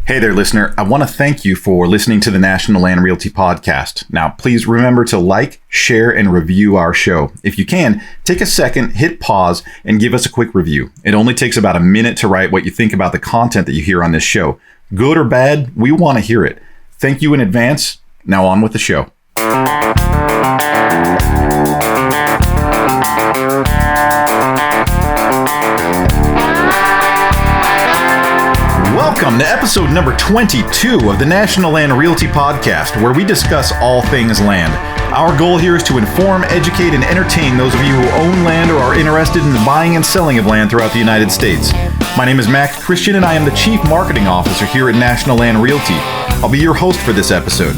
Hey there, listener. I want to thank you for listening to the National Land Realty Podcast. Now, please remember to like, share, and review our show. If you can, take a second, hit pause, and give us a quick review. It only takes about a minute to write what you think about the content that you hear on this show. Good or bad, we want to hear it. Thank you in advance. Now on with the show. Welcome to episode number 22 of the National Land Realty Podcast, where we discuss all things land. Our goal here is to inform, educate, and entertain those of you who own land or are interested in the buying and selling of land throughout the United States. My name is Greg Christensen, and I am the Chief Marketing Officer here at National Land Realty. I'll be your host for this episode.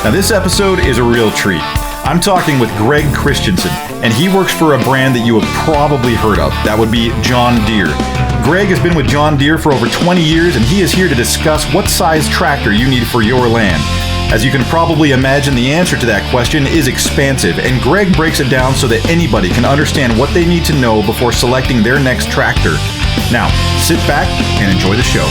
Now, this episode is a real treat. I'm talking with Greg Christensen, and he works for a brand that you have probably heard of. That would be John Deere. Greg has been with John Deere for over 20 years, and he is here to discuss what size tractor you need for your land. As you can probably imagine, the answer to that question is expansive, and Greg breaks it down so that anybody can understand what they need to know before selecting their next tractor. Now, sit back and enjoy the show.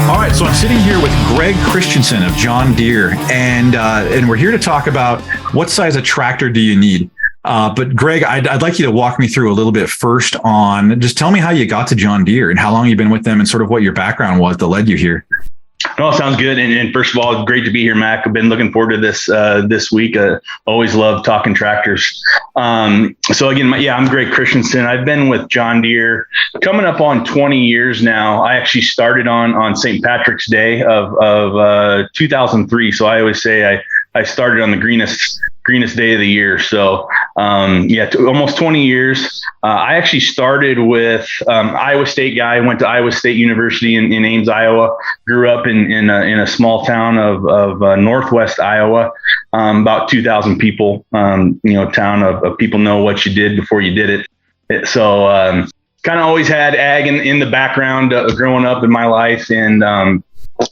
All right, so I'm sitting here with Greg Christensen of John Deere, and we're here to talk about what size of tractor do you need. But Greg, I'd like you to walk me through a little bit first on just tell me how you got to John Deere and how long you've been with them and sort of what your background was that led you here. Oh, sounds good. And first of all, great to be here, Mac. I've been looking forward to this week. Always love talking tractors. So again, I'm Greg Christensen. I've been with John Deere coming up on 20 years now. I actually started on St. Patrick's Day of 2003. So I always say I started on the greenest day of the year. So almost 20 years. I actually started with Iowa State guy. I went to Iowa State University in Ames, Iowa. Grew up in a small town of northwest Iowa, about 2,000 people. Town of people know what you did before you did it. So kind of always had ag in the background growing up in my life, and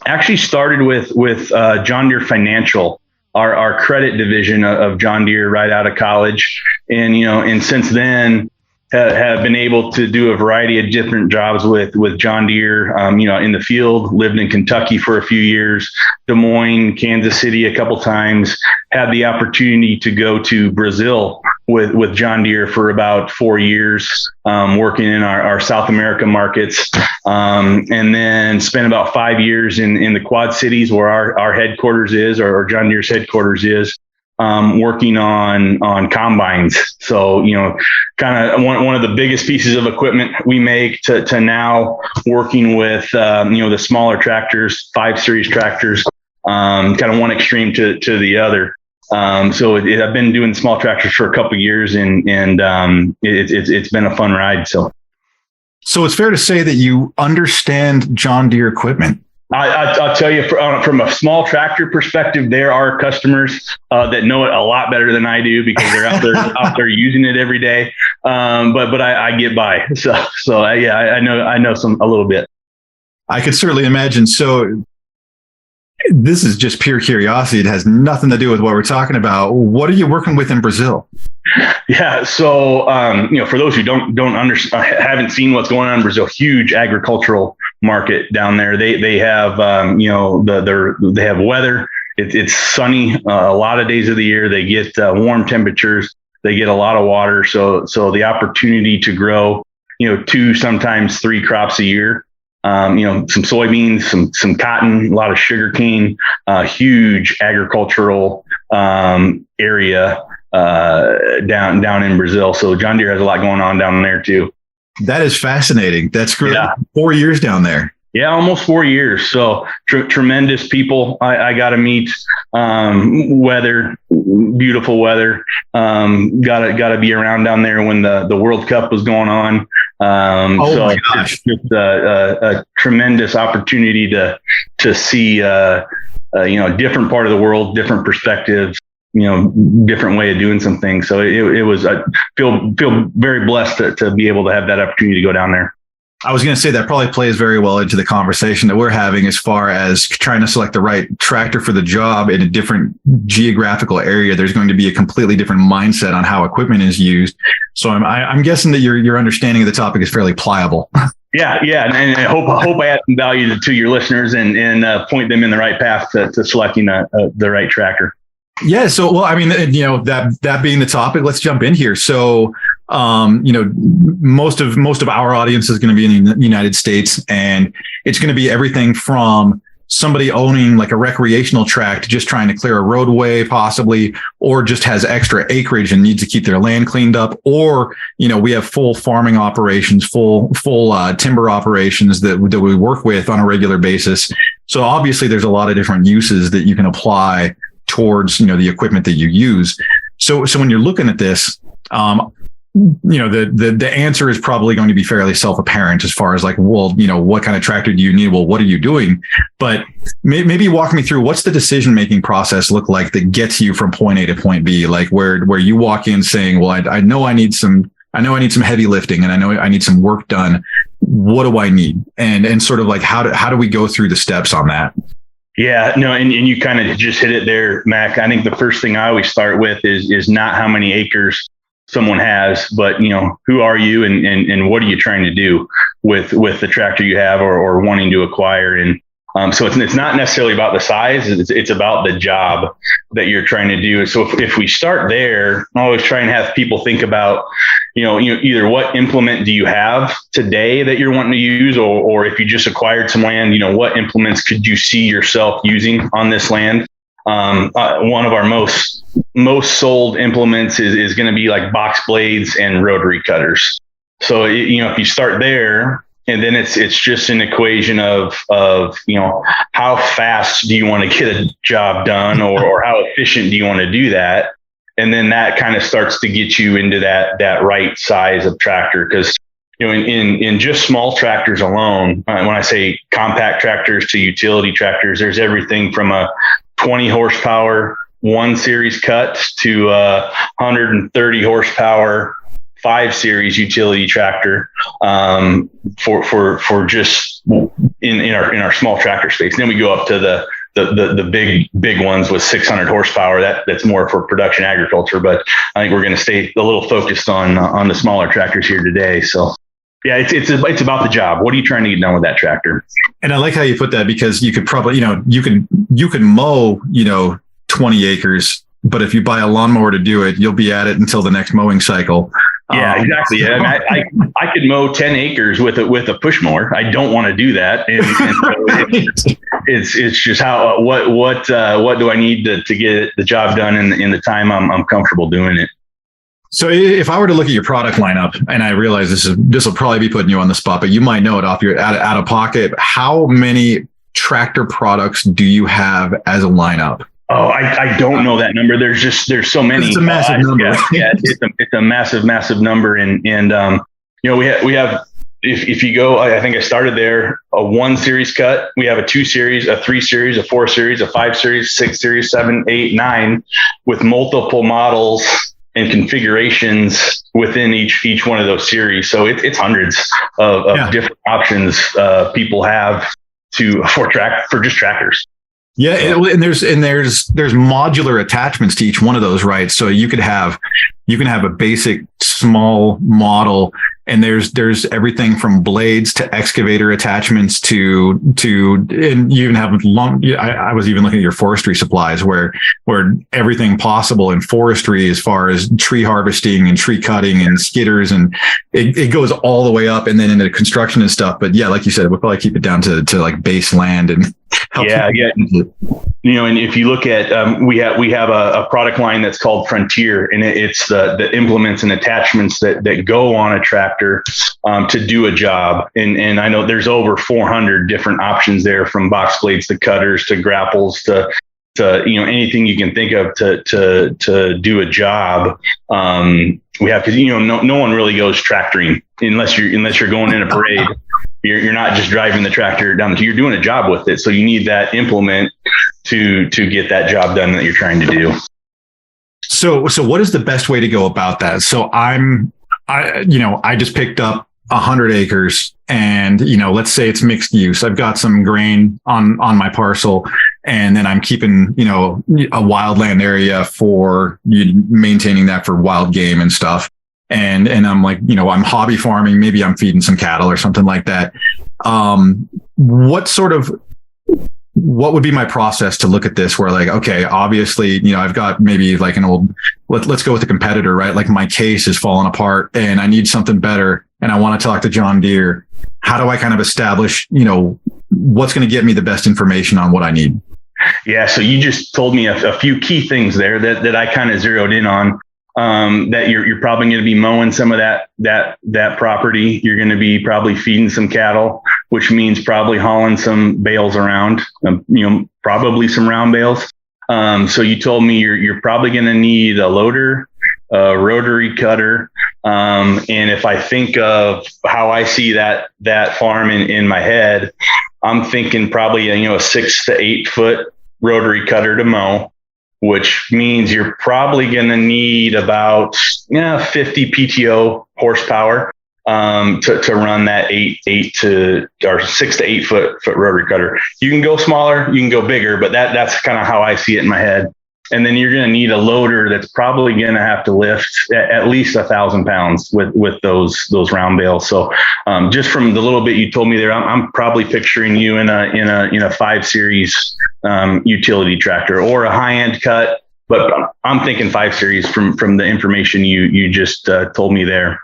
actually started with John Deere Financial. Our credit division of John Deere right out of college. And since then have been able to do a variety of different jobs with John Deere, in the field, lived in Kentucky for a few years, Des Moines, Kansas City a couple times, had the opportunity to go to Brazil with John Deere for about 4 years, working in our South America markets, and then spent about 5 years in the Quad Cities where our headquarters is, or John Deere's headquarters is, working on combines. So, kind of one of the biggest pieces of equipment we make to now working with, the smaller tractors, 5 Series tractors, kind of one extreme to the other. So I've been doing small tractors for a couple of years, and it's been a fun ride. So it's fair to say that you understand John Deere equipment. I'll tell you, from a small tractor perspective, there are customers that know it a lot better than I do because they're out there using it every day. But I get by. So I know a little bit. I could certainly imagine. So this is just pure curiosity. It has nothing to do with what we're talking about. What are you working with in Brazil? Yeah. So, for those who don't understand, haven't seen what's going on in Brazil, huge agricultural market down there. They have, they have weather. It's sunny a lot of days of the year. They get warm temperatures. They get a lot of water. So the opportunity to grow, 2, sometimes 3 crops a year. Some soybeans, some cotton, a lot of sugarcane, huge agricultural area down in Brazil. So John Deere has a lot going on down there too. That is fascinating. That's great. Yeah. 4 years down there. Yeah, almost 4 years. So tremendous people. I got to meet, weather, beautiful weather. Got to be around down there when the World Cup was going on. My gosh. It's a tremendous opportunity to see, a different part of the world, different perspectives, different way of doing some things. So it was, I feel very blessed to be able to have that opportunity to go down there. I was going to say that probably plays very well into the conversation that we're having as far as trying to select the right tractor for the job in a different geographical area. There's going to be a completely different mindset on how equipment is used. So I'm guessing that your understanding of the topic is fairly pliable. Yeah, and I hope I add some value to your listeners and point them in the right path to selecting the right tractor. Yeah. So, well, I mean, that being the topic, let's jump in here. So, most of our audience is going to be in the United States, and it's going to be everything from somebody owning like a recreational tract, just trying to clear a roadway possibly, or just has extra acreage and needs to keep their land cleaned up. Or, we have full farming operations, full timber operations that we work with on a regular basis. So obviously there's a lot of different uses that you can apply towards, the equipment that you use. So when you're looking at this, the answer is probably going to be fairly self-apparent as far as like, well, what kind of tractor do you need? Well, what are you doing? But maybe walk me through, what's the decision-making process look like that gets you from point A to point B? Like where you walk in saying, well, I know I need some heavy lifting, and I know I need some work done. What do I need? And sort of like, how do we go through the steps on that? Yeah, no, and you kind of just hit it there, Mac. I think the first thing I always start with is not how many acres someone has, but who are you and what are you trying to do with the tractor you have or wanting to acquire. And so it's not necessarily about the size, it's about the job that you're trying to do. So if we start there, I always try and have people think about, either what implement do you have today that you're wanting to use, or if you just acquired some land, what implements could you see yourself using on this land? One of our most sold implements is going to be like box blades and rotary cutters. So, if you start there, and then it's just an equation of how fast do you want to get a job done, or how efficient do you want to do that? And then that kind of starts to get you into that right size of tractor. Because, in just small tractors alone, when I say compact tractors to utility tractors, there's everything from a 20 horsepower 1 series cut to 130 horsepower 5 series utility tractor for just in our small tractor space. Then we go up to the big ones with 600 horsepower. That's more for production agriculture, but I think we're going to stay a little focused on the smaller tractors here today. So yeah, it's about the job. What are you trying to get done with that tractor? And I like how you put that, because you could probably, you can mow, 20 acres, but if you buy a lawnmower to do it, you'll be at it until the next mowing cycle. Yeah, exactly. Yeah, I could mow 10 acres with a push mower. I don't want to do that. And so it's just what do I need to get the job done in the time I'm comfortable doing it. So if I were to look at your product lineup, and I realize this will probably be putting you on the spot, but you might know it off your out of pocket, how many tractor products do you have as a lineup? Oh, I don't know that number. There's so many. It's a massive number. Yeah, it's a massive number. And we have, if you go, I think I started there, a 1 series cut. We have a 2 series, a 3 series, a 4 series, a 5 series, 6 series, 7, 8, 9, with multiple models and configurations within each one of those series. So it's hundreds of different options people have for just tractors. Yeah, and there's modular attachments to each one of those, right? So you can have a basic small model, and there's everything from blades to excavator attachments to and you even have I was even looking at your forestry supplies where everything possible in forestry as far as tree harvesting and tree cutting and skidders, and it goes all the way up and then into construction and stuff. But yeah, like you said, we'll probably keep it down to like base land and yeah. And if you look at we have a product line that's called Frontier, and it's the implements and attachments that go on a tractor to do a job. And I know there's over 400 different options there, from box blades to cutters to grapples to anything you can think of to do a job. We have, because no one really goes tractoring unless you're going in a parade. You're not just driving the tractor down. You're doing a job with it. So you need that implement to get that job done that you're trying to do. So what is the best way to go about that? So I just picked up 100 acres and, let's say it's mixed use. I've got some grain on my parcel, and then I'm keeping, a wildland area for maintaining that for wild game and stuff. And I'm like, I'm hobby farming. Maybe I'm feeding some cattle or something like that. What would be my process to look at this where, like, okay, obviously, I've got maybe like an old, let's go with a competitor, right? Like my case is falling apart and I need something better and I want to talk to John Deere. How do I kind of establish, what's going to get me the best information on what I need? Yeah. So you just told me a few key things there that I kind of zeroed in on. That you're probably going to be mowing some of that property. You're going to be probably feeding some cattle, which means probably hauling some bales around, probably some round bales. So you told me you're probably going to need a loader, a rotary cutter. And if I think of how I see that farm in my head, I'm thinking probably, a 6 to 8 foot rotary cutter to mow, which means you're probably going to need about 50 PTO horsepower to run that 6 to 8 foot rotary cutter. You can go smaller, you can go bigger, but that's kind of how I see it in my head. And then you're going to need a loader that's probably going to have to lift at least 1,000 pounds with those round bales. So just from the little bit you told me there, I'm probably picturing you in a 5 series utility tractor or a high end cut, but I'm thinking 5 series from the information you just told me there.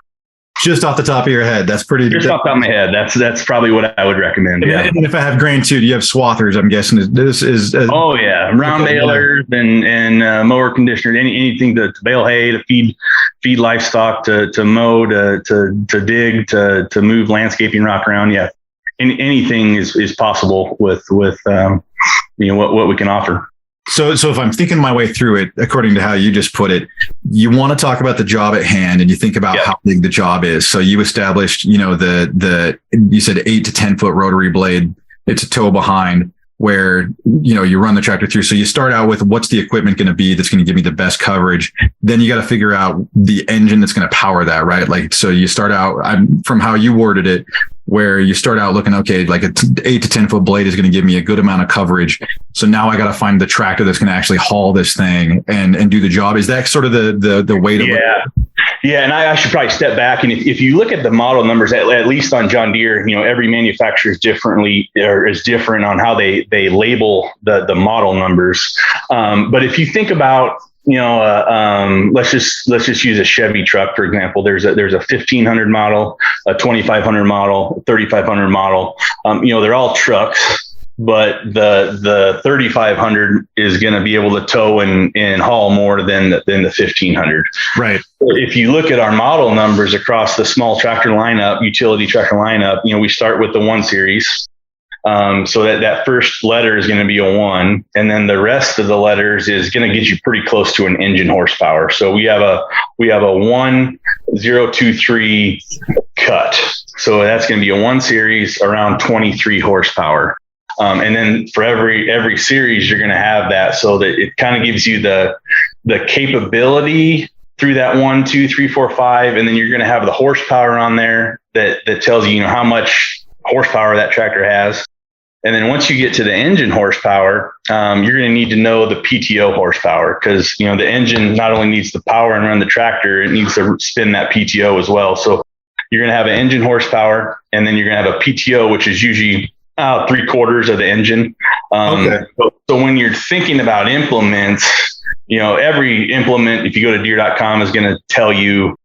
Just off the top of your head, that's pretty. Just off the top of my head, that's probably what I would recommend. Yeah. And if I have grain too, do you have swathers? I'm guessing this is. Oh yeah, round balers and mower conditioners, anything to bale hay, to feed livestock, to mow, to dig, to move landscaping rock around. Yeah, anything is possible with what we can offer. So if I'm thinking my way through it, according to how you just put it, you want to talk about the job at hand and you think about how big the job is. So you established, you said 8 to 10 foot rotary blade. It's a tow behind where, you run the tractor through. So you start out with what's the equipment going to be that's going to give me the best coverage. Then you got to figure out the engine that's going to power that, right? Like, so you start out from how you worded it, where you start out looking, okay, like an 8 to 10 foot blade is going to give me a good amount of coverage. So now I got to find the tractor that's going to actually haul this thing and do the job. Is that sort of the way to look at it? Yeah. And I should probably step back. And if you look at the model numbers, at least on John Deere, every manufacturer is different on how they label the model numbers. But if you think about, let's just use a Chevy truck, for example. There's a 1500 model, a 2500 model, 3500 model. They're all trucks, but the 3500 is going to be able to tow and haul more than the 1500. Right. If you look at our model numbers across the small tractor lineup, utility tractor lineup, we start with the 1 series. So that first letter is going to be a 1, and then the rest of the letters is going to get you pretty close to an engine horsepower. So we have a 1023 cut. So that's going to be a 1 series around 23 horsepower. And then for every series, you're going to have that, so that it kind of gives you the capability through that 1, 2, 3, 4, 5, and then you're going to have the horsepower on there that tells you, how much horsepower that tractor has. And then once you get to the engine horsepower, you're going to need to know the PTO horsepower, because, the engine not only needs the power and run the tractor, it needs to spin that PTO as well. So you're going to have an engine horsepower, and then you're going to have a PTO, which is usually 3/4 of the engine. Okay. So when you're thinking about implements, every implement, if you go to Deere.com, is going to tell you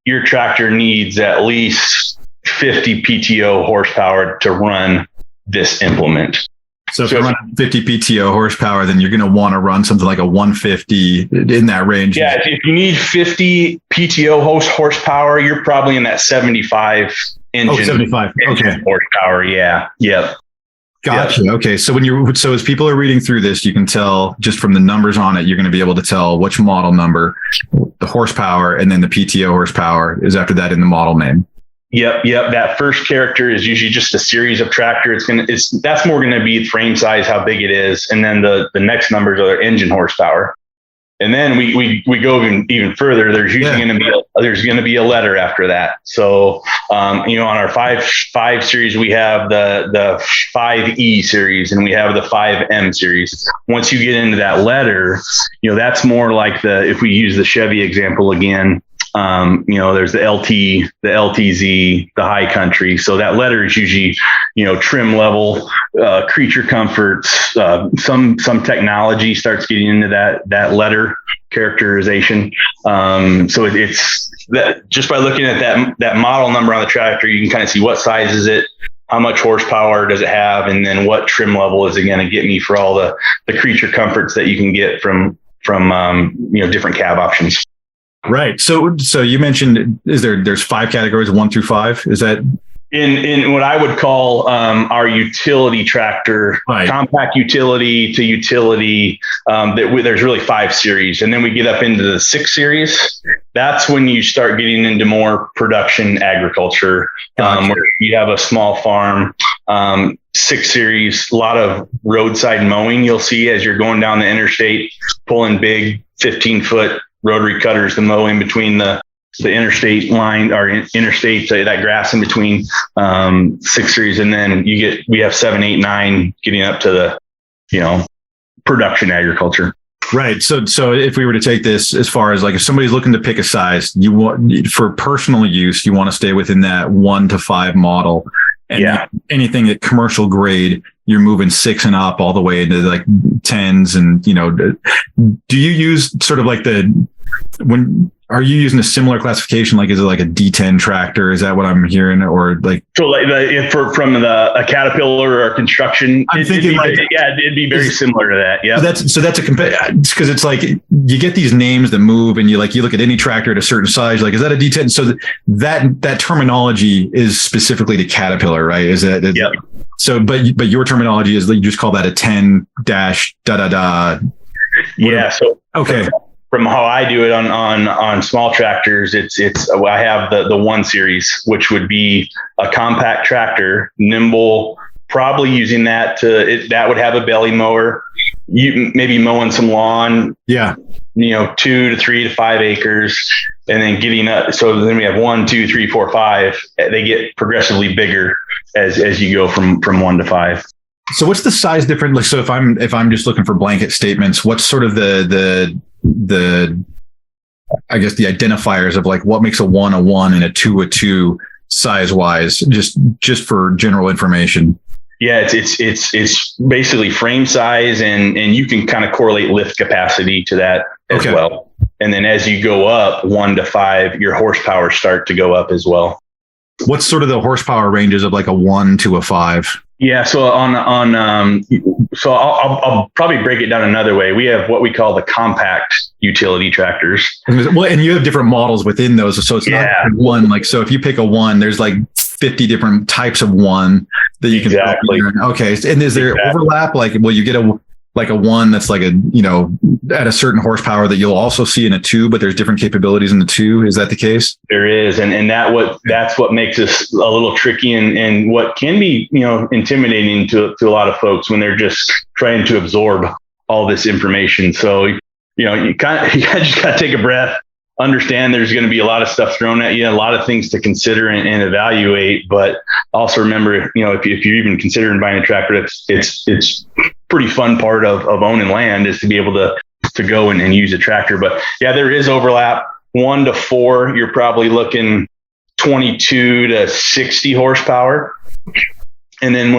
your tractor needs at least 50 PTO horsepower to run this implement. So if you're running 50 PTO horsepower, then you're going to want to run something like a 150 in that range. Yeah, if you need 50 PTO horsepower, you're probably in that 75 engine. 75. Okay. Horsepower. Yeah. Yep. Gotcha. Yep. Okay. So as people are reading through this, you can tell just from the numbers on it, you're going to be able to tell which model number, the horsepower, and then the PTO horsepower is after that in the model name. Yep. That first character is usually just a series of tractor. That's more going to be frame size, how big it is, and then the next numbers are engine horsepower. And then we go even further. There's usually going to be a letter after that. So, on our five series, we have the 5E series and we have the 5M series. Once you get into that letter, that's more like if we use the Chevy example again, there's the LT, the LTZ, the high country. So that letter is usually, trim level, creature comforts, some technology starts getting into that letter characterization. So it's that just by looking at that model number on the tractor, you can kind of see what size is it, how much horsepower does it have, and then what trim level is it going to get me for all the creature comforts that you can get from different cab options. Right. So you mentioned, there's 5 categories, 1 through 5. Is that in what I would call our utility tractor, right. Compact utility to utility? There's really 5 series, and then we get up into the 6 series. That's when you start getting into more production agriculture, where you have a small farm. 6 series, a lot of roadside mowing you'll see as you're going down the interstate, pulling big 15-foot rotary cutters to mow in between the interstate line or interstate, that grass in between. 6 series, and then we have 7, 8, 9 getting up to the production agriculture. Right. So if we were to take this as far as like if somebody's looking to pick a size, you want for personal use, you want to stay within that 1 to 5 model. And anything at commercial grade, you're moving 6 and up all the way into like 10s. And, do you use sort of like are you using a similar classification? Like, is it like a D10 tractor? Is that what I'm hearing? Or like, so like from a Caterpillar or a construction, I'm thinking it'd be very similar to that. Yeah. That's because it's like you get these names that move and you look at any tractor at a certain size, like, is that a D10? So that terminology is specifically to Caterpillar, right? Is that? Yep. So, but your terminology is you just call that a 10 dash da da da. Yeah. So, okay. From how I do it on small tractors, I have the 1 series, which would be a compact tractor, nimble, probably using that would have a belly mower. You maybe mowing some lawn. Yeah. 2 to 3 to 5 acres, and then getting up. So then we have 1, 2, 3, 4, 5. They get progressively bigger as you go from 1 to 5. So what's the size difference? Like, so if I'm just looking for blanket statements, what's sort of the I guess the identifiers of like what makes a 1 a 1 and a 2 a 2 size wise, just for general information? Yeah, it's basically frame size, and you can kind of correlate lift capacity to that as well. And then as you go up 1 to 5, your horsepower start to go up as well. What's sort of the horsepower ranges of like a 1 to a 5? Yeah, so so I'll probably break it down another way. We have what we call the compact utility tractors. Well, and you have different models within those, so it's not one. Like, so if you pick a 1, there's like 50 different types of 1 that you can. Exactly. Okay, and is there overlap? Like, will you get a 1 that's like at a certain horsepower that you'll also see in a 2, but there's different capabilities in the 2? Is that the case? There is. And that's what makes this a little tricky and what can be, intimidating to a lot of folks when they're just trying to absorb all this information. So, you just got to take a breath, understand there's going to be a lot of stuff thrown at you, a lot of things to consider and evaluate, but also remember, if you're even considering buying a tractor, it's pretty fun part of owning land is to be able to go and use a tractor. But yeah, there is overlap. 1 to 4, you're probably looking 22 to 60 horsepower. And then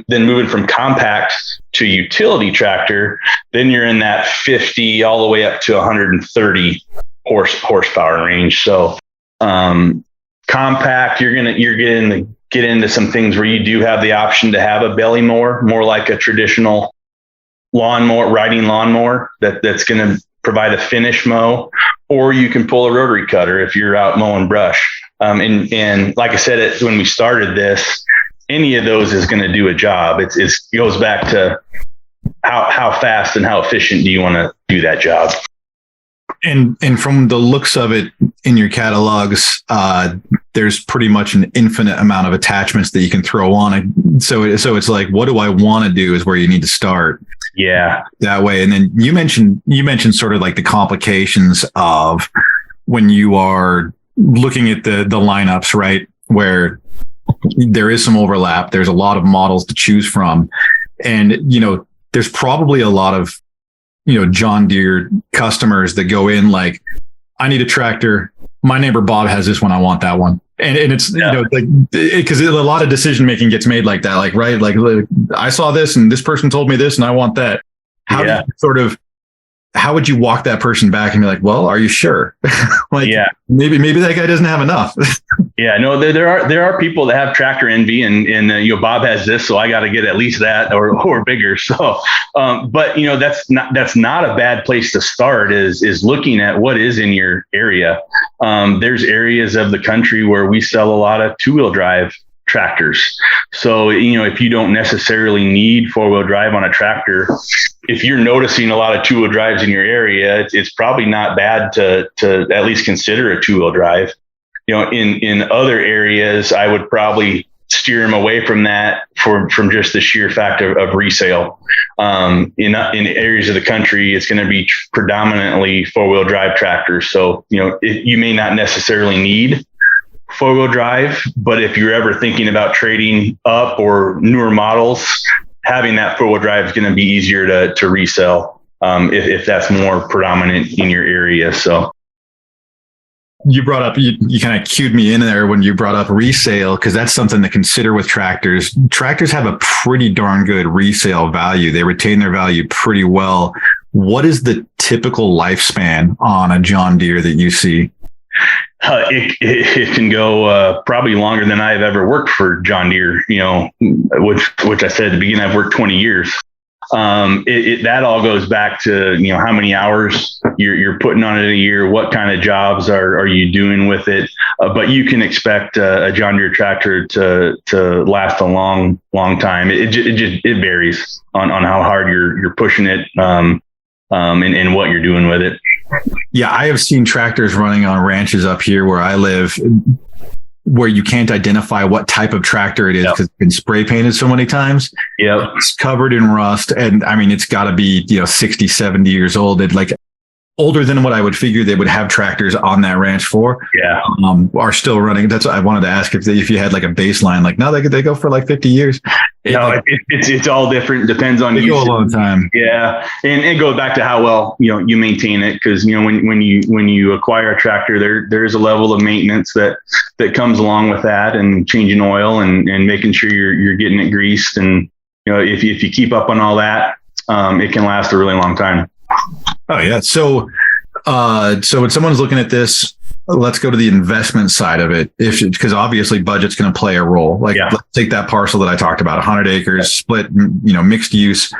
then moving from compact to utility tractor, then you're in that 50 all the way up to 130 horsepower range. So compact, you're going to get into some things where you do have the option to have a belly mower, more like a traditional riding lawnmower that's going to provide a finish mow, or you can pull a rotary cutter if you're out mowing brush. And like I said, when we started this, any of those is going to do a job. It goes back to how fast and how efficient do you want to do that job? And from the looks of it in your catalogs, there's pretty much an infinite amount of attachments that you can throw on it. So it's like, what do I want to do is where you need to start. Yeah. That way. And then you mentioned sort of like the complications of when you are looking at the lineups, right? Where there is some overlap. There's a lot of models to choose from. And, there's probably a lot of, John Deere customers that go in like, I need a tractor. My neighbor Bob has this one. I want that one. And it's, because a lot of decision making gets made like that. Like, right. Like I saw this and this person told me this and I want that. How do you how would you walk that person back and be like, well, are you sure? Maybe that guy doesn't have enough. Yeah, no, there are people that have tractor envy and Bob has this, so I got to get at least that or bigger. So, but that's not a bad place to start is looking at what is in your area. There's areas of the country where we sell a lot of 2-wheel drive tractors. So, if you don't necessarily need 4-wheel drive on a tractor, if you're noticing a lot of 2-wheel drives in your area, it's probably not bad to at least consider a 2-wheel drive. In other areas, I would probably steer them away from that from just the sheer fact of resale. In areas of the country, it's going to be predominantly 4-wheel drive tractors. So, you may not necessarily need 4-wheel drive, but if you're ever thinking about trading up or newer models, having that 4-wheel drive is going to be easier to resell if that's more predominant in your area. So you brought up, you kind of cued me in there when you brought up resale, because that's something to consider with tractors. Tractors have a pretty darn good resale value. They retain their value pretty well. What is the typical lifespan on a John Deere that you see? It can go probably longer than I've ever worked for John Deere, which I said at the beginning, I've worked 20 years. That all goes back to, how many hours you're putting on it a year, what kind of jobs are you doing with it. But you can expect a John Deere tractor to last a long time. It varies on how hard you're pushing it and what you're doing with it. Yeah, I have seen tractors running on ranches up here where I live where you can't identify what type of tractor it is because it's been spray painted so many times. Yeah, it's covered in rust. And I mean, it's got to be, 60, 70 years old. It like older than what I would figure they would have tractors on that ranch for. Yeah. Are still running. That's what I wanted to ask if you had like a baseline, like, no, they go for like 50 years. It's all different. Depends on you. Go a long time. Yeah. And it goes back to how well, you maintain it. Cause when you acquire a tractor, there is a level of maintenance that comes along with that, and changing oil and making sure you're getting it greased. And, if you keep up on all that, it can last a really long time. Oh yeah. So when someone's looking at this, let's go to the investment side of it. Because obviously budget's going to play a role. Like let's take that parcel that I talked about, 100 acres split, mixed use.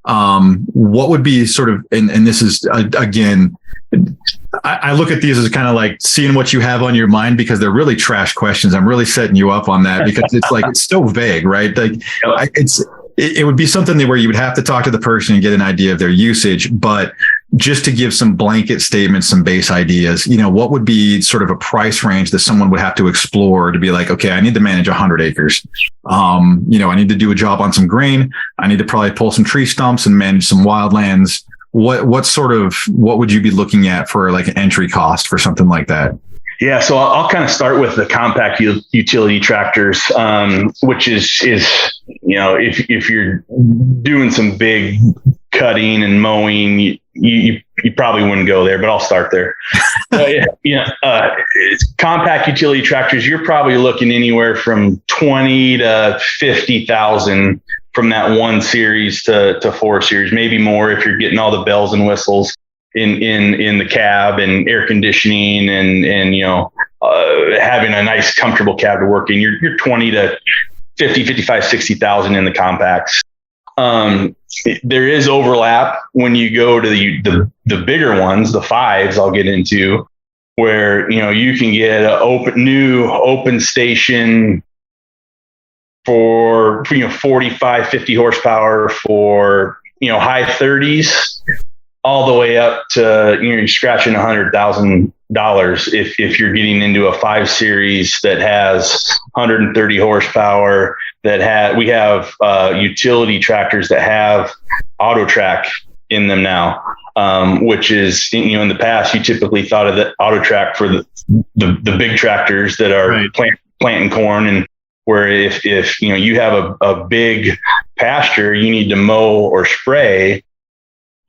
What would be sort of, and this is again, I look at these as kind of like seeing what you have on your mind, because they're really trash questions. I'm really setting you up on that because it's like, it's so vague, right? Like it would be something where you would have to talk to the person and get an idea of their usage, but just to give some blanket statements, some base ideas, what would be sort of a price range that someone would have to explore to be like, okay, I need to manage 100 acres. I need to do a job on some grain. I need to probably pull some tree stumps and manage some wildlands. What would you be looking at for like an entry cost for something like that? Yeah, so I'll kind of start with the compact utility tractors, which is if you're doing some big cutting and mowing, you probably wouldn't go there, but I'll start there. Compact utility tractors, you're probably looking anywhere from 20 to 50,000 from that 1 series to 4 series, maybe more if you're getting all the bells and whistles in the cab and air conditioning and having a nice comfortable cab to work in. You're 20 to 50, 55, 60,000 in the compacts. There is overlap when you go to the bigger ones, the 5s I'll get into, where you can get a new open station for 45, 50 horsepower for high 30s. All the way up to you're scratching $100,000 if you're getting into a 5 series that has 130 horsepower, we have utility tractors that have auto track in them now, which is, in the past, you typically thought of the auto track for the big tractors that are planting corn, and where if you have a big pasture, you need to mow or spray,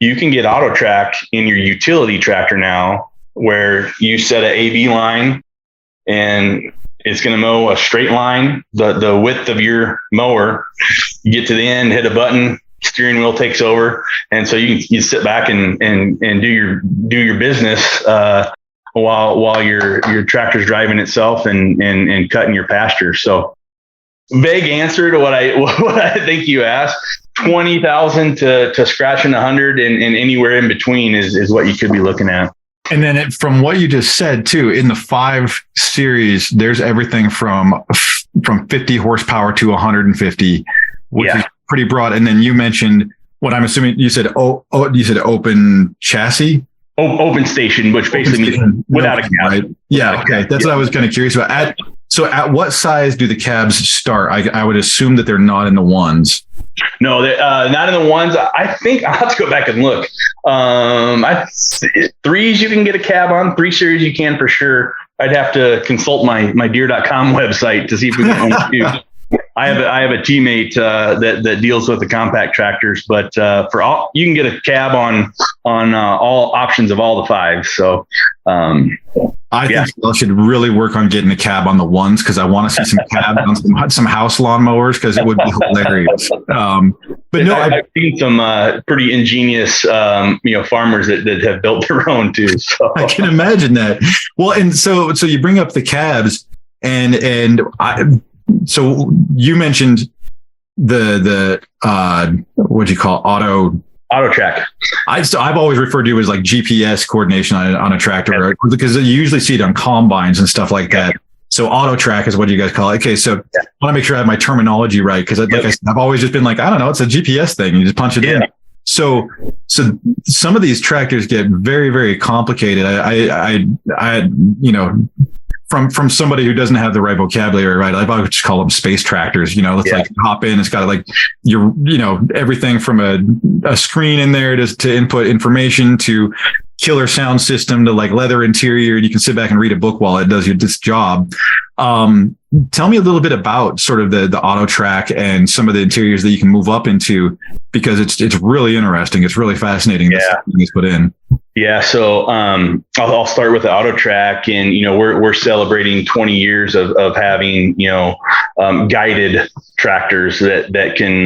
you can get auto track in your utility tractor now, where you set an AB line and it's going to mow a straight line, the width of your mower. You get to the end, hit a button, steering wheel takes over, and so you sit back and do your business while your tractor's driving itself and cutting your pasture. So, vague answer to what I think you asked. 20,000 to scratching 100, and anywhere in between is what you could be looking at. And then from what you just said too, in the 5 series, there's everything from 50 horsepower to 150, which is pretty broad. And then you mentioned what I'm assuming you said. You said open chassis, open station, which basically means without a cab. Right? Yeah. Okay. That's what I was kind of curious about. So at what size do the cabs start? I would assume that they're not in the ones. No, not in the ones. I think I'll have to go back and look. 3s you can get a cab on. 3 series you can for sure. I'd have to consult my Deere.com website to see if we can own 2. I have a teammate that deals with the compact tractors, but for all, you can get a cab on all options of all the 5s. So I think I should really work on getting a cab on the 1s, because I want to see some cabs on some house lawn mowers, because it would be hilarious. But no, I've seen some pretty ingenious farmers that have built their own too. So I can imagine that. Well, and so you bring up the cabs, so you mentioned the what do you call auto track. I've always referred to it as like GPS coordination on a tractor, right? Because you usually see it on combines and stuff like that. So auto track is what you guys call it. Okay, so I want to make sure I have my terminology right, because I said, I've always just been like, I don't know, it's a GPS thing. You just punch it in. So some of these tractors get very, very complicated. I from somebody who doesn't have the right vocabulary, right? I would just call them space tractors. It's like hop in. It's got like everything from a screen in there to input information, to killer sound system, to like leather interior. You can sit back and read a book while it does this job. Tell me a little bit about sort of the auto track and some of the interiors that you can move up into, because it's really interesting. It's really fascinating. Yeah. This put in. Yeah. So, I'll start with the auto track, and, we're celebrating 20 years of having, guided tractors that can,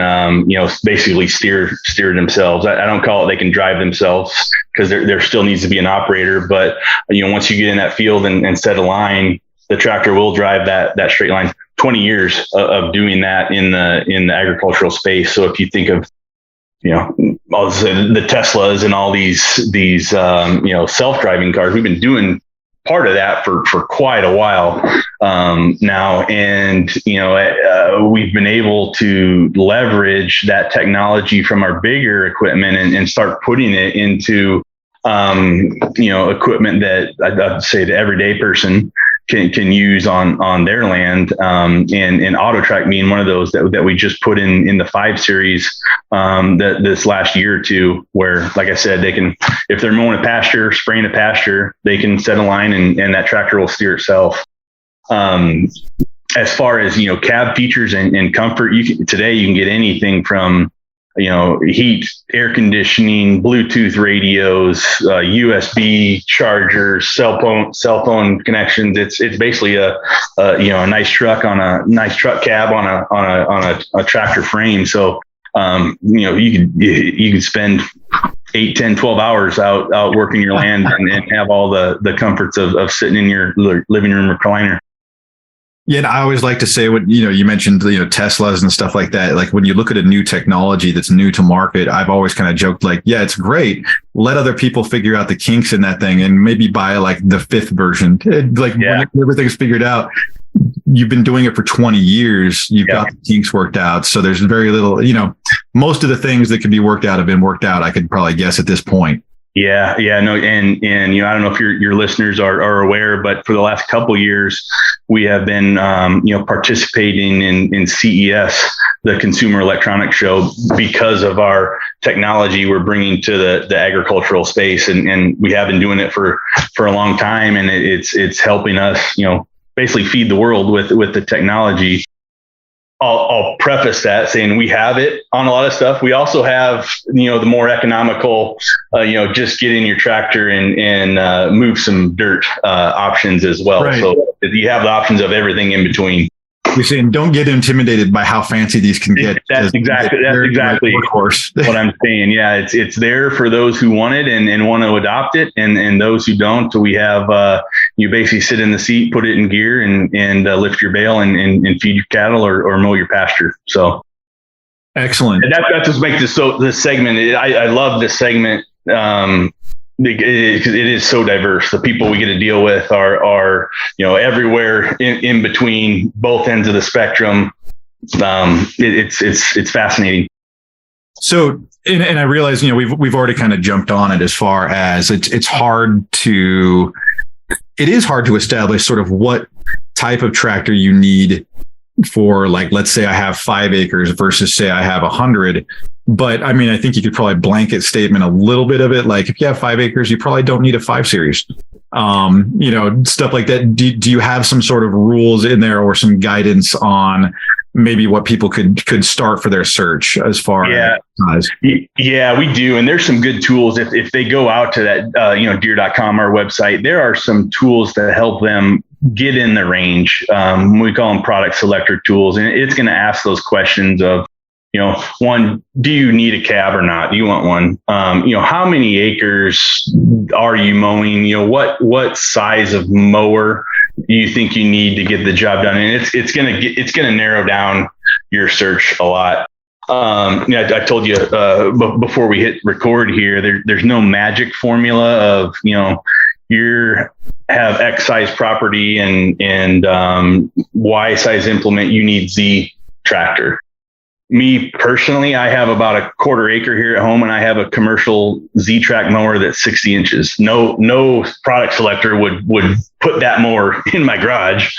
basically steer themselves. I don't call it they can drive themselves, because there still needs to be an operator. But, once you get in that field and set a line, the tractor will drive that straight line. 20 years of doing that in the agricultural space. So if you think of, the Teslas and all these self-driving cars, we've been doing part of that for quite a while now. And, we've been able to leverage that technology from our bigger equipment and start putting it into, equipment that I'd say the everyday person can use on their land, and auto track being one of those that we just put in the 5 series this last year or two, where, like I said, they can, if they're mowing a pasture, spraying a pasture, they can set a line and that tractor will steer itself. As far as cab features and comfort, today you can get anything from heat, air conditioning, Bluetooth radios, USB chargers, cell phone connections. It's basically a nice truck on a nice truck cab on a tractor frame. So you can spend 8, 10, 12 hours out working your land and have all the comforts of sitting in your living room recliner. Yeah, and I always like to say, what you mentioned, Teslas and stuff like that. Like when you look at a new technology that's new to market, I've always kind of joked like, yeah, it's great. Let other people figure out the kinks in that thing, and maybe buy like the 5th version. When everything's figured out, you've been doing it for 20 years. You've got the kinks worked out. So there's very little, most of the things that could be worked out have been worked out, I could probably guess at this point. No, and I don't know if your listeners are aware, but for the last couple of years, we have been, participating in CES, the Consumer Electronics Show, because of our technology we're bringing to the agricultural space. And we have been doing it for a long time. And it's helping us, basically feed the world with the technology. I'll preface that saying we have it on a lot of stuff. We also have, the more economical, just get in your tractor and move some dirt options as well. Right. So you have the options of everything in between. You're saying don't get intimidated by how fancy these can get. That's exactly what I'm saying. Yeah, it's there for those who want it and want to adopt it, and those who don't. So we have you basically sit in the seat, put it in gear, and lift your bale and feed your cattle or mow your pasture. So excellent. And that just makes this segment. I love this segment. It is so diverse. The people we get to deal with are everywhere in between both ends of the spectrum. It's fascinating. So, and I realize, we've already kind of jumped on it as far as it is hard to establish sort of what type of tractor you need for, like, let's say I have 5 acres versus say I have 100. But I mean, I think you could probably blanket statement a little bit of it. Like if you have 5 acres, you probably don't need a 5 series, stuff like that. Do you have some sort of rules in there or some guidance on maybe what people could start for their search as far as size? Yeah, we do. And there's some good tools. If they go out to that, Deere.com, our website, there are some tools that help them get in the range. We call them product selector tools. And it's going to ask those questions of, one, do you need a cab or not? Do you want one? How many acres are you mowing? What size of mower do you think you need to get the job done? And it's gonna narrow down your search a lot. I told you before we hit record here, there's no magic formula of you have X size property and Y size implement. You need Z tractor. Me personally, I have about a 1/4 acre here at home, and I have a commercial Z-Track mower that's 60 inches. No product selector would put that mower in my garage.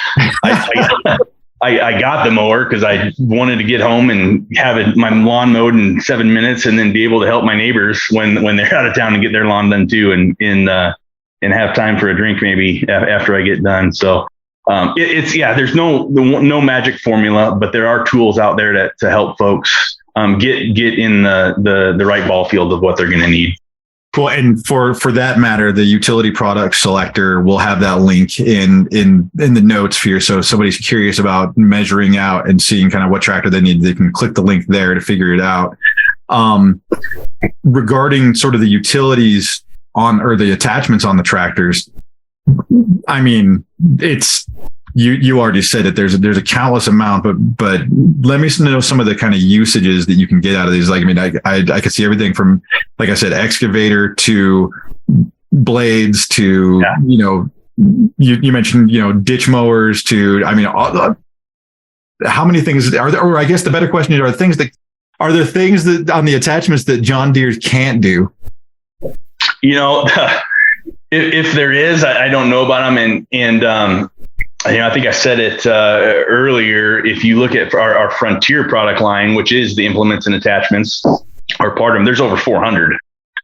I got the mower because I wanted to get home and have my lawn mowed in 7 minutes, and then be able to help my neighbors when they're out of town and get their lawn done too, and have time for a drink maybe after I get done. So. There's no magic formula, but there are tools out there to help folks get in the right ball field of what they're going to need. Well, and for that matter, the utility product selector will have that link in the notes for you. So if somebody's curious about measuring out and seeing kind of what tractor they need, they can click the link there to figure it out. Regarding sort of the utilities or the attachments on the tractors, I mean, it's you already said it. There's a countless amount, but let me know some of the kind of usages that you can get out of these. Like, I mean, I could see everything from, like I said, excavator to blades to you mentioned ditch mowers to, I mean, how many things are there? Or I guess the better question is, are there things that on the attachments that John Deere can't do? If there is, I don't know about them. And I think I said it earlier. If you look at our Frontier product line, which is the implements and attachments, are part of them, there's over 400.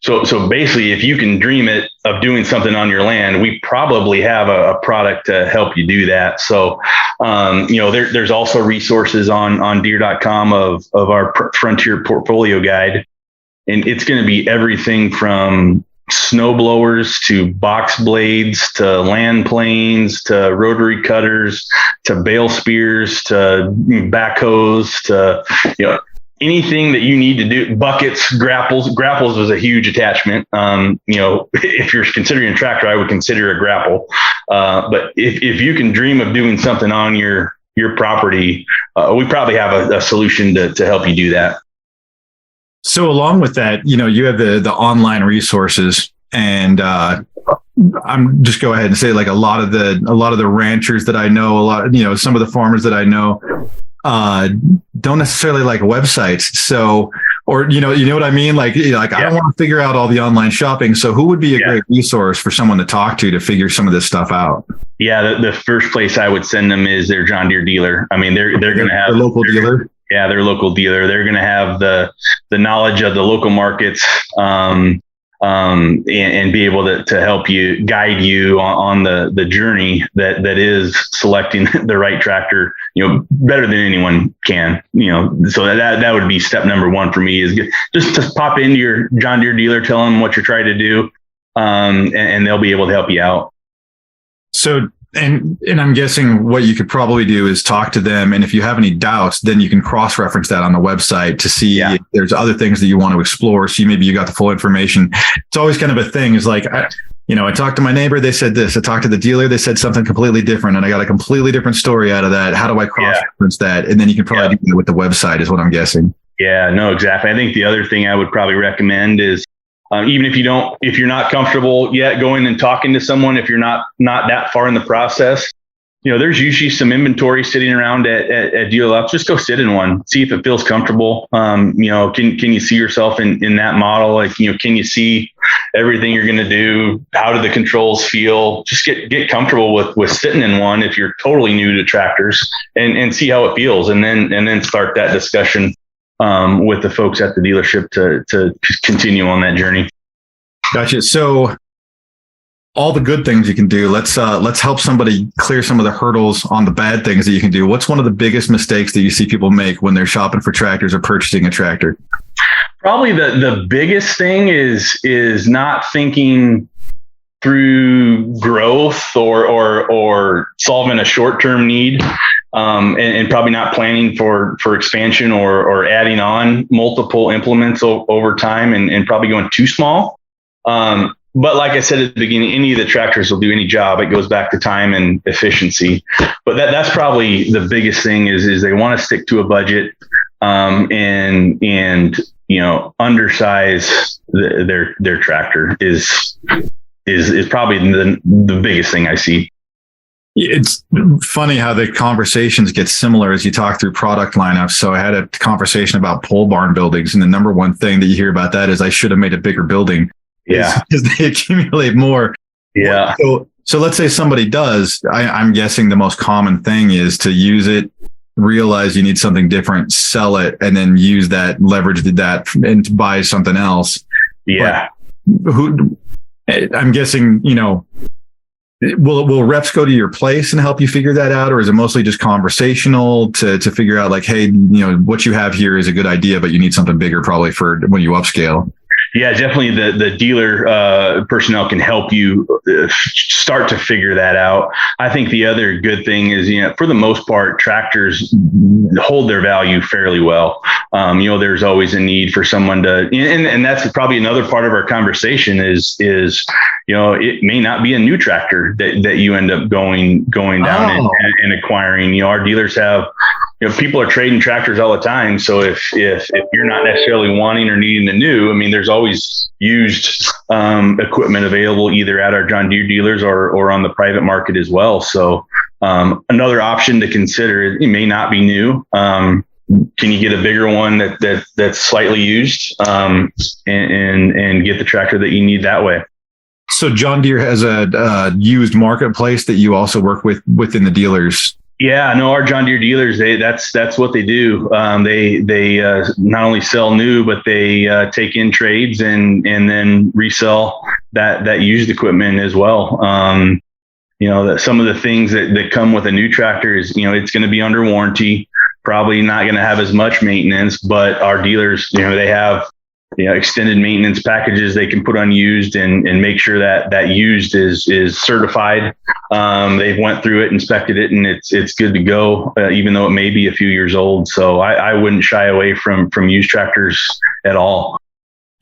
So basically, if you can dream it of doing something on your land, we probably have a product to help you do that. So, there's also resources on Deere.com of our Frontier portfolio guide. And it's going to be everything from snow blowers to box blades to land planes to rotary cutters to bale spears to backhoes to anything that you need to do. Buckets, grapples was a huge attachment. If you're considering a tractor, I would consider a grapple. But if you can dream of doing something on your property, we probably have a solution to help you do that. So along with that, you have the online resources, and I'm just go ahead and say, like, a lot of the ranchers that I know, some of the farmers that I know don't necessarily like websites. So Or, you know what I mean? Like I don't want to figure out all the online shopping. So who would be a great resource for someone to talk to figure some of this stuff out? Yeah. The first place I would send them is their John Deere dealer. I mean, they're going to have their local dealer. Yeah. Their local dealer. They're going to have the knowledge of the local markets, and be able to help you, guide you on the journey that is selecting the right tractor, better than anyone can, so that would be step number one for me, is just to pop into your John Deere dealer, tell them what you're trying to do, and they'll be able to help you out. So, and I'm guessing what you could probably do is talk to them. And if you have any doubts, then you can cross-reference that on the website to see if there's other things that you want to explore. So maybe you got the full information. It's always kind of a thing, is like, I talked to my neighbor, they said this. I talked to the dealer, they said something completely different. And I got a completely different story out of that. How do I cross-reference that? And then you can probably do that with the website, is what I'm guessing. Yeah, no, exactly. I think the other thing I would probably recommend is, even if you're not comfortable yet going and talking to someone, if you're not that far in the process, there's usually some inventory sitting around at dealer lots. Just go sit in one, see if it feels comfortable. Can you see yourself in that model? Like, can you see everything you're going to do? How do the controls feel? Just get comfortable with sitting in one if you're totally new to tractors, and see how it feels, and then start that discussion with the folks at the dealership to continue on that journey. Gotcha. So all the good things you can do, let's help somebody clear some of the hurdles on the bad things that you can do. What's one of the biggest mistakes that you see people make when they're shopping for tractors or purchasing a tractor? Probably the biggest thing is not thinking through growth or solving a short-term need, and probably not planning for expansion or adding on multiple implements over time, and probably going too small. But like I said at the beginning, any of the tractors will do any job. It goes back to time and efficiency. But that's probably the biggest thing, is they want to stick to a budget, and undersize their tractor is probably the biggest thing I see. It's funny how the conversations get similar as you talk through product lineups. So I had a conversation about pole barn buildings, and the number one thing that you hear about that is, I should have made a bigger building. Yeah, because they accumulate more. Yeah. So let's say somebody does. I'm guessing the most common thing is to use it, realize you need something different, sell it, and then use that, leverage that, and buy something else. Yeah. But I'm guessing, will reps go to your place and help you figure that out? Or is it mostly just conversational to figure out, like, hey, what you have here is a good idea, but you need something bigger probably for when you upscale? Yeah, definitely the dealer personnel can help you start to figure that out. I think the other good thing is, for the most part, tractors hold their value fairly well. There's always a need for someone to, and that's probably another part of our conversation is it may not be a new tractor that you end up going down and acquiring. Our dealers have, people are trading tractors all the time. So if you're not necessarily wanting or needing the new, there's always used equipment available either at our John Deere dealers or on the private market as well. So another option to consider is, it may not be new. Can you get a bigger one that's slightly used, and get the tractor that you need that way? So John Deere has a used marketplace that you also work with within the dealers. Yeah, no, our John Deere dealers, that's what they do. They not only sell new, but they take in trades and then resell that used equipment as well. That some of the things that come with a new tractor is, it's going to be under warranty, probably not going to have as much maintenance, but our dealers, they have extended maintenance packages they can put on used and make sure that used is certified. They've went through it, inspected it, and it's good to go, even though it may be a few years old. So I wouldn't shy away from used tractors at all.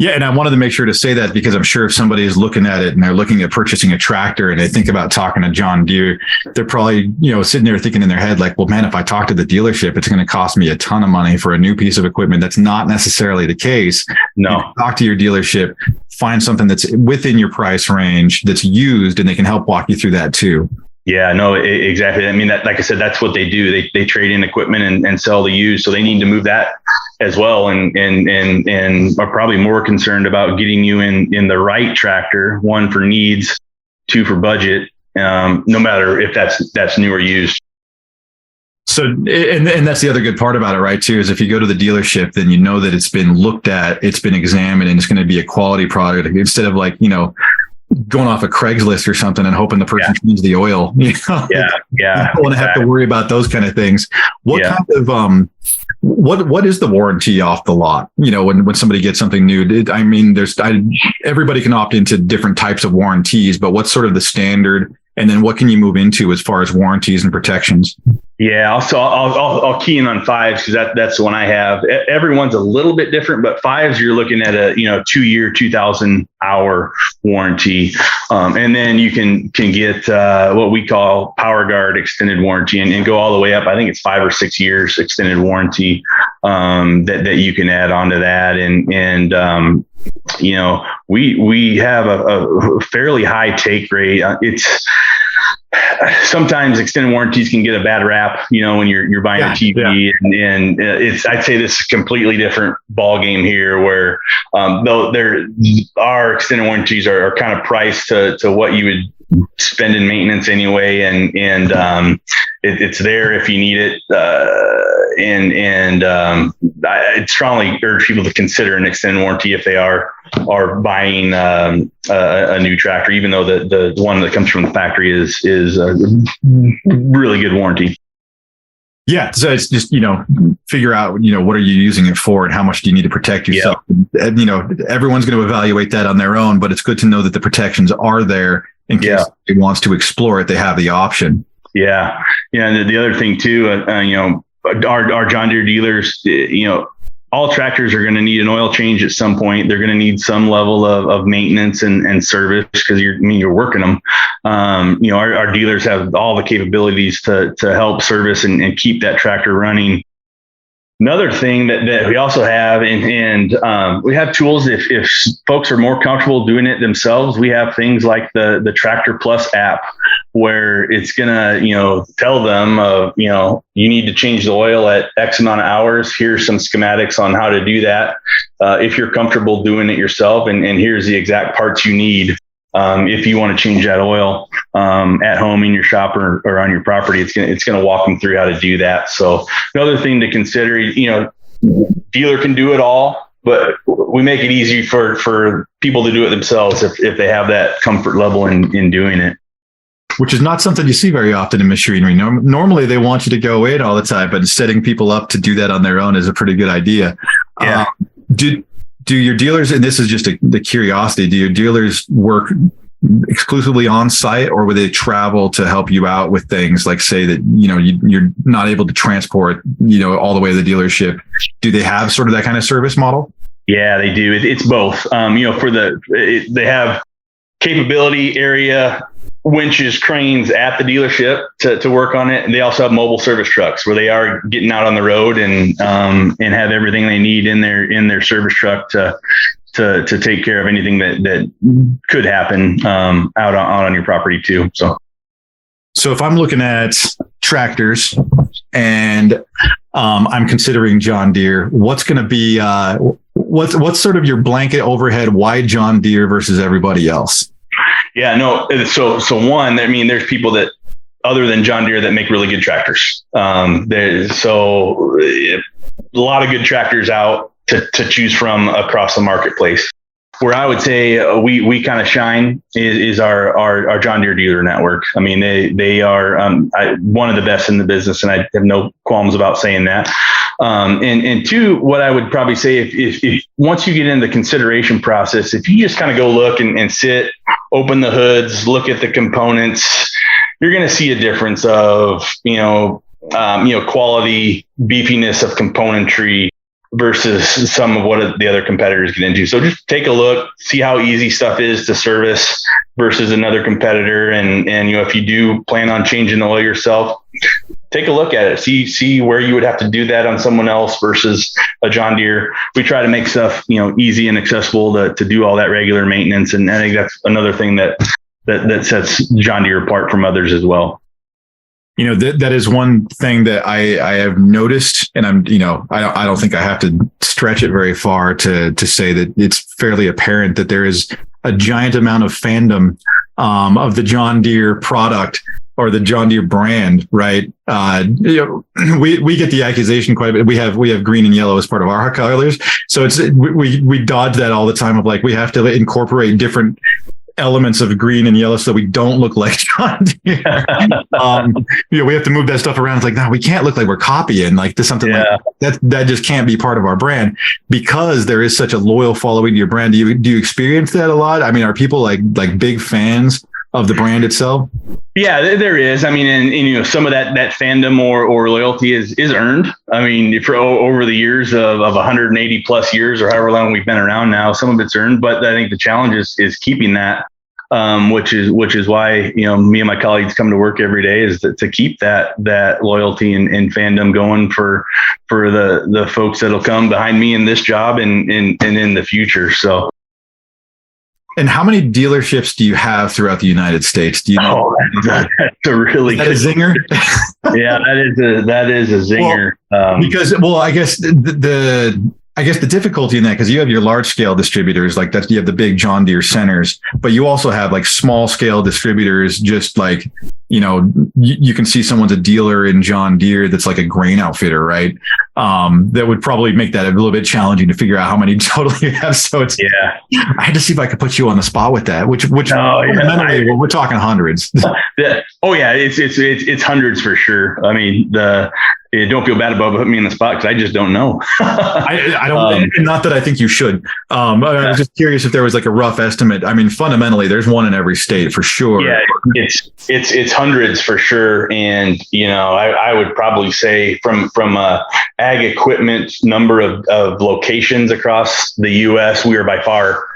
Yeah. And I wanted to make sure to say that, because I'm sure if somebody is looking at it and they're looking at purchasing a tractor and they think about talking to John Deere, they're probably, sitting there thinking in their head, like, well, man, if I talk to the dealership, it's going to cost me a ton of money for a new piece of equipment. That's not necessarily the case. No. Talk to your dealership, find something that's within your price range that's used, and they can help walk you through that too. Yeah, no, exactly. I mean, that, like I said, that's what they do. They trade in equipment and sell the used. So they need to move that as well, and are probably more concerned about getting you in the right tractor, one for needs, two for budget, no matter if that's new or used. So, and that's the other good part about it, right, too, is if you go to the dealership, then you know that it's been looked at, it's been examined, and it's going to be a quality product instead of like, going off a Craigslist or something and hoping the person changes the oil. Yeah. You don't want to have to worry about those kind of things. What kind of, what is the warranty off the lot? When somebody gets something new, everybody can opt into different types of warranties, but what's sort of the standard? And then what can you move into as far as warranties and protections? Yeah, so I'll key in on fives because that's the one I have. Everyone's a little bit different, but fives you're looking at a 2-year, 2,000 hour warranty, and then you can get what we call Power Guard extended warranty and go all the way up. I think it's 5 or 6 years extended warranty that you can add onto that, and we have a fairly high take rate. It's sometimes extended warranties can get a bad rap, when you're buying a TV, and I'd say this is a completely different ball game here, where though our extended warranties are kind of priced to what you would spend in maintenance anyway, and it's there if you need it, I strongly urge people to consider an extended warranty if they are buying a new tractor, even though the one that comes from the factory is a really good warranty. Yeah, so it's just figure out what are you using it for and how much do you need to protect yourself. And, everyone's going to evaluate that on their own, but it's good to know that the protections are there in case somebody wants to explore it. They have the option. Yeah, and the other thing too, our John Deere dealers, all tractors are going to need an oil change at some point. They're going to need some level of maintenance and service because you're working them. Our dealers have all the capabilities to help service and keep that tractor running. Another thing that we also have, and we have tools if folks are more comfortable doing it themselves. We have things like the Tractor Plus app, where it's gonna tell them you need to change the oil at X amount of hours. Here's some schematics on how to do that if you're comfortable doing it yourself, and here's the exact parts you need. If you want to change that oil at home, in your shop, or on your property, it's gonna walk them through how to do that. So another thing to consider, dealer can do it all, but we make it easy for people to do it themselves if they have that comfort level in doing it. Which is not something you see very often in machinery. Normally they want you to go in all the time, but setting people up to do that on their own is a pretty good idea. Yeah. Do your dealers, and this is just the curiosity, do your dealers work exclusively on site, or would they travel to help you out with things like, say that, you're not able to transport, all the way to the dealership? Do they have sort of that kind of service model? Yeah, they do. It's both. They have capability area winches, cranes at the dealership to work on it. And they also have mobile service trucks where they are getting out on the road and have everything they need in their service truck to take care of anything that could happen out on your property too. So if I'm looking at tractors and I'm considering John Deere, what's going to be what's sort of your blanket overhead? Why John Deere versus everybody else? Yeah, no. So one, there's people that other than John Deere that make really good tractors. There's a lot of good tractors out to choose from across the marketplace. Where I would say we kind of shine is our John Deere dealer network. They are one of the best in the business, and I have no qualms about saying that. And two, what I would probably say, if once you get into the consideration process, if you just kind of go look and sit, open the hoods, look at the components, you're going to see a difference of quality, beefiness of componentry versus some of what the other competitors get into. So just take a look, see how easy stuff is to service versus another competitor. And if you do plan on changing the oil yourself, take a look at it, see where you would have to do that on someone else versus a John Deere. We try to make stuff, easy and accessible to do all that regular maintenance. And I think that's another thing that that sets John Deere apart from others as well. You know, that is one thing that I have noticed, and I don't think I have to stretch it very far to say that it's fairly apparent that there is a giant amount of fandom of the John Deere product or the John Deere brand, right? We get the accusation quite a bit. We have green and yellow as part of our colors, so we dodge that all the time of like we have to incorporate different elements of green and yellow so we don't look like John Deere. We have to move that stuff around. It's like, no, we can't look like we're copying like this, something like that just can't be part of our brand because there is such a loyal following to your brand. Do you experience that a lot? I mean, are people like big fans of the brand itself? Yeah, there is. I mean, and some of that fandom or loyalty is earned. I mean, for over the years of 180 plus years or however long we've been around now, some of it's earned. But I think the challenge is keeping that, which is why me and my colleagues come to work every day is to keep that loyalty and fandom going for the folks that'll come behind me in this job and in the future. So. And how many dealerships do you have throughout the United States? Do you know? Oh, that's a really good a zinger. Yeah, that is a zinger. Because I guess the difficulty in that, because you have your large scale distributors like that, you have the big John Deere centers, but you also have like small scale distributors, just like, you can see someone's a dealer in John Deere that's like a grain outfitter, right? That would probably make that a little bit challenging to figure out how many total you have. So I had to see if I could put you on the spot with that, which we're talking hundreds. It's hundreds for sure. I mean, don't feel bad about putting me in the spot because I just don't know. I don't, not that I think you should. I was just curious if there was like a rough estimate. I mean, fundamentally, there's one in every state for sure. Yeah, it's hundreds for sure. And, I would probably say from ag equipment number of locations across the U.S., we are by far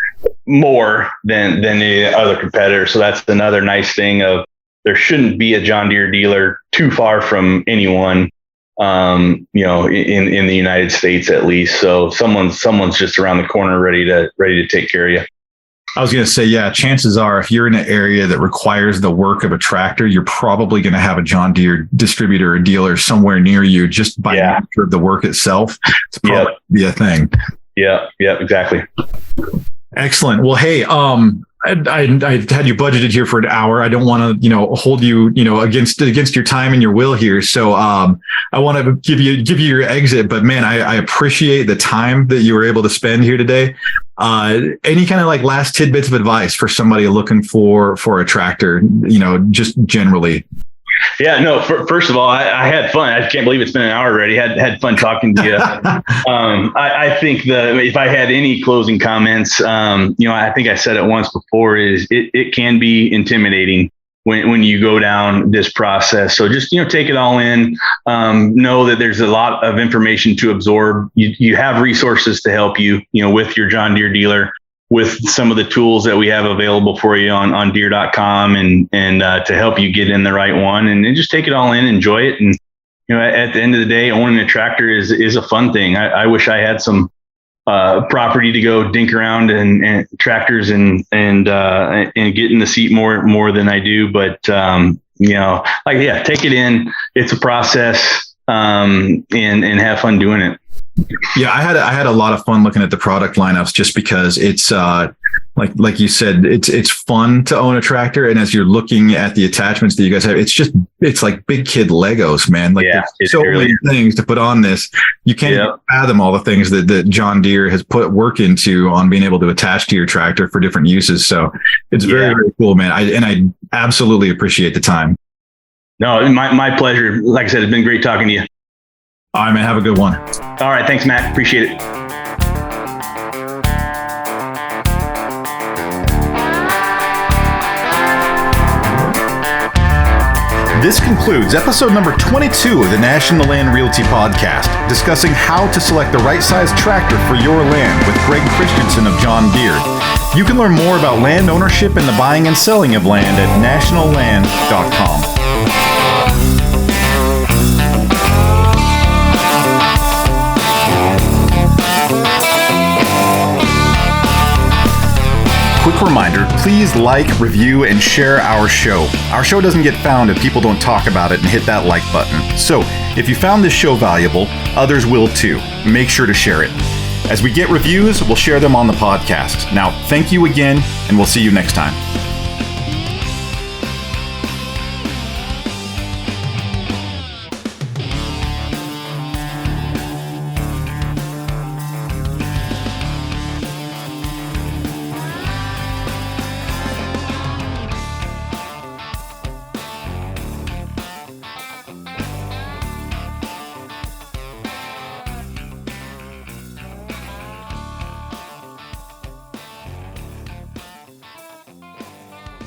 more than the other competitors. So that's another nice thing of there shouldn't be a John Deere dealer too far from anyone. In the United States at least. So someone's just around the corner ready to take care of you. I was going to say, yeah, chances are if you're in an area that requires the work of a tractor, you're probably going to have a John Deere distributor or dealer somewhere near you just by nature of the work itself. It's probably be a thing. Yeah, exactly. Excellent. Well, hey, I had you budgeted here for an hour. I don't want to, hold you, against your time and your will here. So I want to give you your exit. But man, I appreciate the time that you were able to spend here today. Any kind of like last tidbits of advice for somebody looking for a tractor, just generally? Yeah, no, first of all, I had fun. I can't believe it's been an hour already. Had fun talking to you. I think if I had any closing comments, I think I said it once before, is it can be intimidating when you go down this process. So just, take it all in, know that there's a lot of information to absorb. You have resources to help you, with your John Deere dealer, with some of the tools that we have available for you on Deere.com and to help you get in the right one, and just take it all in, enjoy it. And, at the end of the day, owning a tractor is a fun thing. I wish I had some property to go dink around and tractors and get in the seat more than I do. But, take it in. It's a process, and have fun doing it. Yeah, I had a lot of fun looking at the product lineups just because it's like you said, it's fun to own a tractor. And as you're looking at the attachments that you guys have, it's like big kid Legos, man. Like there's so many things to put on this. You can't even fathom all the things that John Deere has put work into on being able to attach to your tractor for different uses. So it's very, very cool, man. I absolutely appreciate the time. No, my pleasure. Like I said, it's been great talking to you. All right, man. Have a good one. All right. Thanks, Matt. Appreciate it. This concludes episode number 22 of the National Land Realty Podcast, discussing how to select the right size tractor for your land with Greg Christensen of John Deere. You can learn more about land ownership and the buying and selling of land at nationalland.com. Quick quick reminder, please like, review, and share our show. Our show doesn't get found if people don't talk about it and hit that like button. So, if you found this show valuable, others will too. Make sure to share it. As we get reviews, we'll share them on the podcast. Now, thank you again, and we'll see you next time.